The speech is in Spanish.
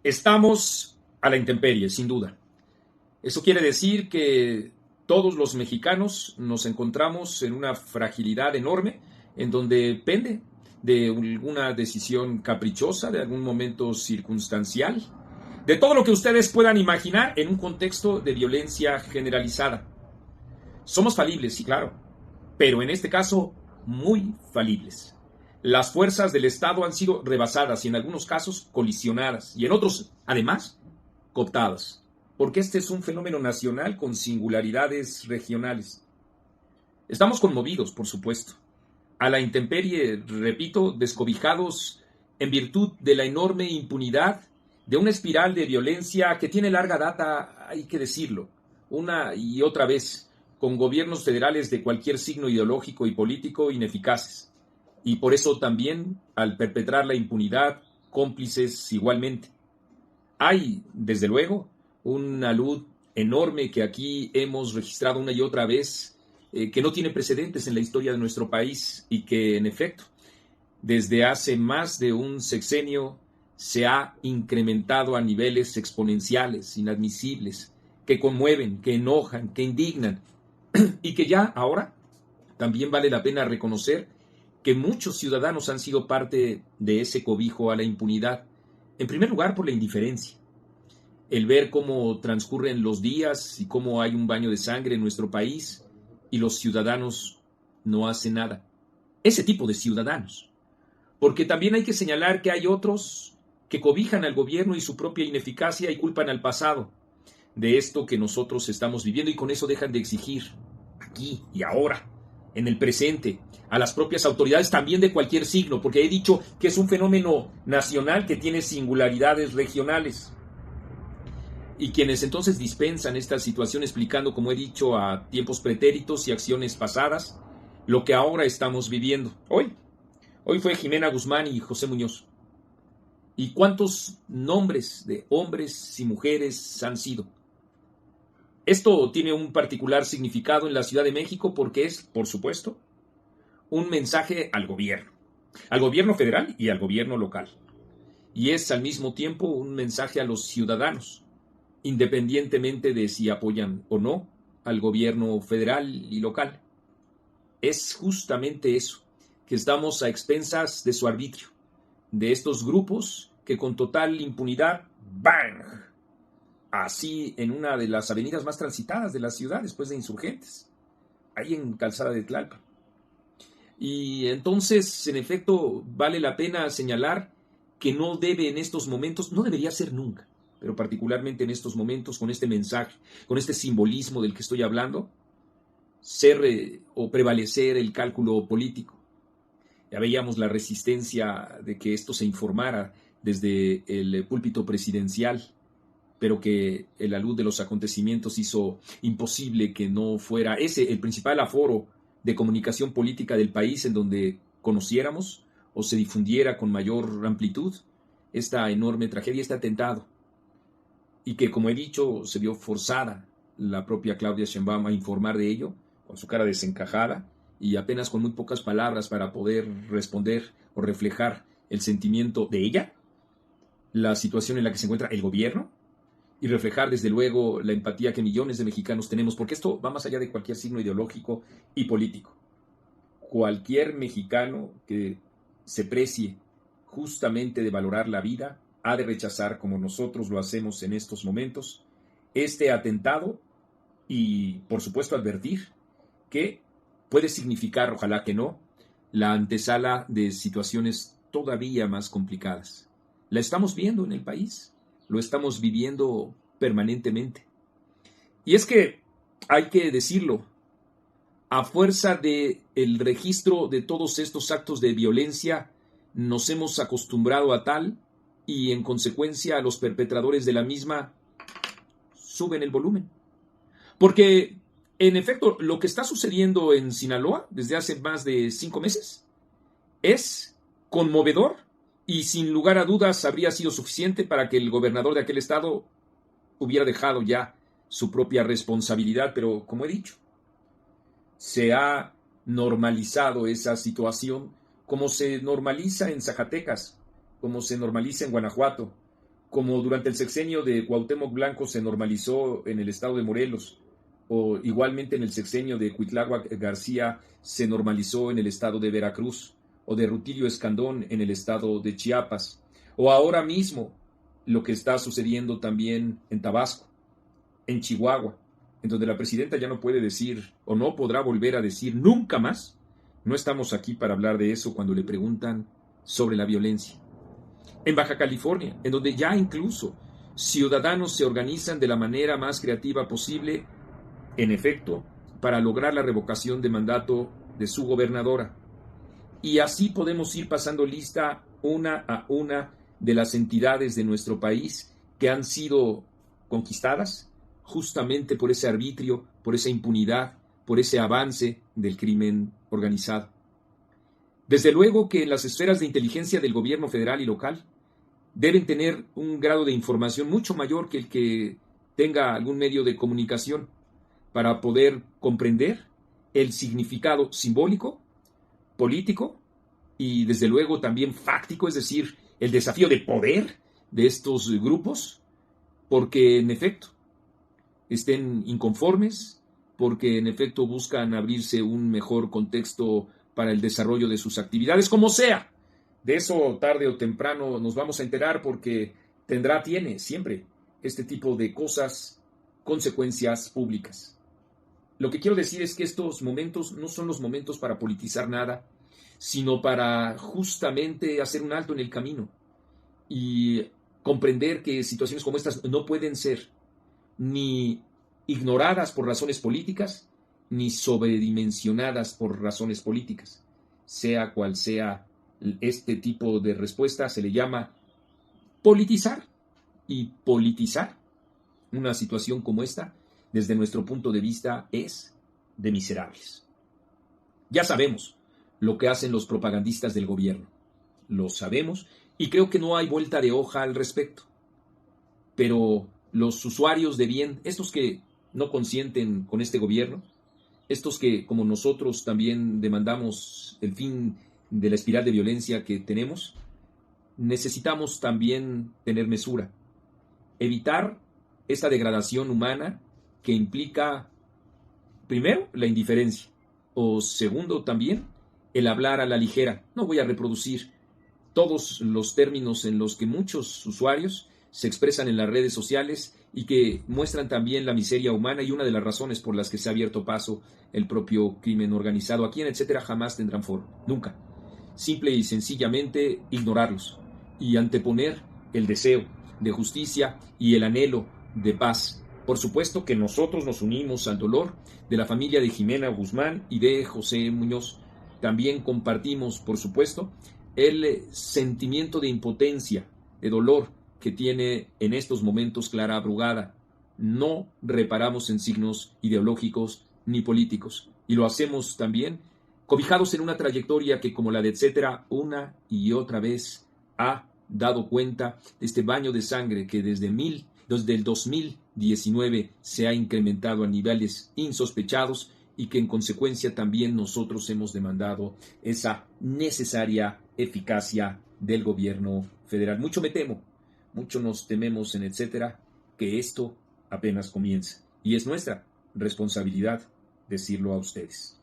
Estamos a la intemperie, sin duda. Eso quiere decir que todos los mexicanos nos encontramos en una fragilidad enorme, en donde depende de alguna decisión caprichosa, de algún momento circunstancial, de todo lo que ustedes puedan imaginar en un contexto de violencia generalizada. Somos falibles, sí, claro, pero en este caso, muy falibles. Las fuerzas del Estado han sido rebasadas y en algunos casos colisionadas y en otros, además, cooptadas, porque este es un fenómeno nacional con singularidades regionales. Estamos conmovidos, por supuesto, a la intemperie, repito, descobijados en virtud de la enorme impunidad de una espiral de violencia que tiene larga data, hay que decirlo, una y otra vez, con gobiernos federales de cualquier signo ideológico y político ineficaces. Y por eso también, al perpetrar la impunidad, cómplices igualmente. Hay, desde luego, una luz enorme que aquí hemos registrado una y otra vez, que no tiene precedentes en la historia de nuestro país y que, en efecto, desde hace más de un sexenio se ha incrementado a niveles exponenciales, inadmisibles, que conmueven, que enojan, que indignan y que ya ahora también vale la pena reconocer que muchos ciudadanos han sido parte de ese cobijo a la impunidad. En primer lugar, por la indiferencia. El ver cómo transcurren los días y cómo hay un baño de sangre en nuestro país y los ciudadanos no hacen nada. Ese tipo de ciudadanos. Porque también hay que señalar que hay otros que cobijan al gobierno y su propia ineficacia y culpan al pasado de esto que nosotros estamos viviendo y con eso dejan de exigir aquí y ahora, en el presente, a las propias autoridades también de cualquier signo, porque he dicho que es un fenómeno nacional que tiene singularidades regionales. Y quienes entonces dispensan esta situación explicando, como he dicho, a tiempos pretéritos y acciones pasadas, lo que ahora estamos viviendo. Hoy fue Jimena Guzmán y José Muñoz. ¿Y cuántos nombres de hombres y mujeres han sido? Esto tiene un particular significado en la Ciudad de México porque es, por supuesto, un mensaje al gobierno federal y al gobierno local. Y es al mismo tiempo un mensaje a los ciudadanos, independientemente de si apoyan o no al gobierno federal y local. Es justamente eso, que estamos a expensas de su arbitrio, de estos grupos que con total impunidad, ¡bang!, así en una de las avenidas más transitadas de la ciudad después de Insurgentes, ahí en Calzada de Tlalpan. Y entonces, en efecto, vale la pena señalar que no debe en estos momentos, no debería ser nunca, pero particularmente en estos momentos, con este mensaje, con este simbolismo del que estoy hablando, ser o prevalecer el cálculo político. Ya veíamos la resistencia de que esto se informara desde el púlpito presidencial, pero que la luz de los acontecimientos hizo imposible que no fuera ese el principal aforo de comunicación política del país en donde conociéramos o se difundiera con mayor amplitud esta enorme tragedia, este atentado, y que, como he dicho, se vio forzada la propia Claudia Sheinbaum a informar de ello, con su cara desencajada y apenas con muy pocas palabras para poder responder o reflejar el sentimiento de ella, la situación en la que se encuentra el gobierno, y reflejar desde luego la empatía que millones de mexicanos tenemos, porque esto va más allá de cualquier signo ideológico y político. Cualquier mexicano que se precie justamente de valorar la vida ha de rechazar, como nosotros lo hacemos en estos momentos, este atentado y, por supuesto, advertir que puede significar, ojalá que no, la antesala de situaciones todavía más complicadas. La estamos viendo en el país. Lo estamos viviendo permanentemente. Y es que, hay que decirlo, a fuerza de el registro de todos estos actos de violencia, nos hemos acostumbrado a tal y, en consecuencia, a los perpetradores de la misma suben el volumen. Porque, en efecto, lo que está sucediendo en Sinaloa desde hace más de 5 meses es conmovedor y sin lugar a dudas habría sido suficiente para que el gobernador de aquel estado hubiera dejado ya su propia responsabilidad, pero como he dicho, se ha normalizado esa situación como se normaliza en Zacatecas, como se normaliza en Guanajuato, como durante el sexenio de Cuauhtémoc Blanco se normalizó en el estado de Morelos, o igualmente en el sexenio de Cuitláhuac García se normalizó en el estado de Veracruz, o de Rutilio Escandón en el estado de Chiapas, o ahora mismo lo que está sucediendo también en Tabasco, en Chihuahua, en donde la presidenta ya no puede decir o no podrá volver a decir nunca más. No estamos aquí para hablar de eso cuando le preguntan sobre la violencia. En Baja California, en donde ya incluso ciudadanos se organizan de la manera más creativa posible, en efecto, para lograr la revocación de mandato de su gobernadora. Y así podemos ir pasando lista una a una de las entidades de nuestro país que han sido conquistadas justamente por ese arbitrio, por esa impunidad, por ese avance del crimen organizado. Desde luego que en las esferas de inteligencia del gobierno federal y local deben tener un grado de información mucho mayor que el que tenga algún medio de comunicación para poder comprender el significado simbólico, político y desde luego también fáctico, es decir, el desafío de poder de estos grupos, porque en efecto estén inconformes, porque en efecto buscan abrirse un mejor contexto para el desarrollo de sus actividades, como sea. De eso tarde o temprano nos vamos a enterar porque tiene siempre este tipo de cosas, consecuencias públicas. Lo que quiero decir es que estos momentos no son los momentos para politizar nada, sino para justamente hacer un alto en el camino y comprender que situaciones como estas no pueden ser ni ignoradas por razones políticas, ni sobredimensionadas por razones políticas. Sea cual sea este tipo de respuesta, se le llama politizar. Y politizar una situación como esta, desde nuestro punto de vista, es de miserables. Ya sabemos lo que hacen los propagandistas del gobierno. Lo sabemos y creo que no hay vuelta de hoja al respecto. Pero los usuarios de bien, estos que no consienten con este gobierno, estos que, como nosotros, también demandamos el fin de la espiral de violencia que tenemos, necesitamos también tener mesura, evitar esta degradación humana que implica, primero, la indiferencia, o segundo, también, el hablar a la ligera. No voy a reproducir todos los términos en los que muchos usuarios se expresan en las redes sociales y que muestran también la miseria humana y una de las razones por las que se ha abierto paso el propio crimen organizado. Aquí en Etcétera jamás tendrán foro, nunca. Simple y sencillamente ignorarlos y anteponer el deseo de justicia y el anhelo de paz. Por supuesto que nosotros nos unimos al dolor de la familia de Jimena Guzmán y de José Muñoz. También compartimos, por supuesto, el sentimiento de impotencia, de dolor que tiene en estos momentos Clara Brugada. No reparamos en signos ideológicos ni políticos y lo hacemos también cobijados en una trayectoria que, como la de Etcétera, una y otra vez ha dado cuenta de este baño de sangre que desde el 2019 se ha incrementado a niveles insospechados y que en consecuencia también nosotros hemos demandado esa necesaria eficacia del gobierno federal. Mucho nos tememos en Etcétera que esto apenas comienza y es nuestra responsabilidad decirlo a ustedes.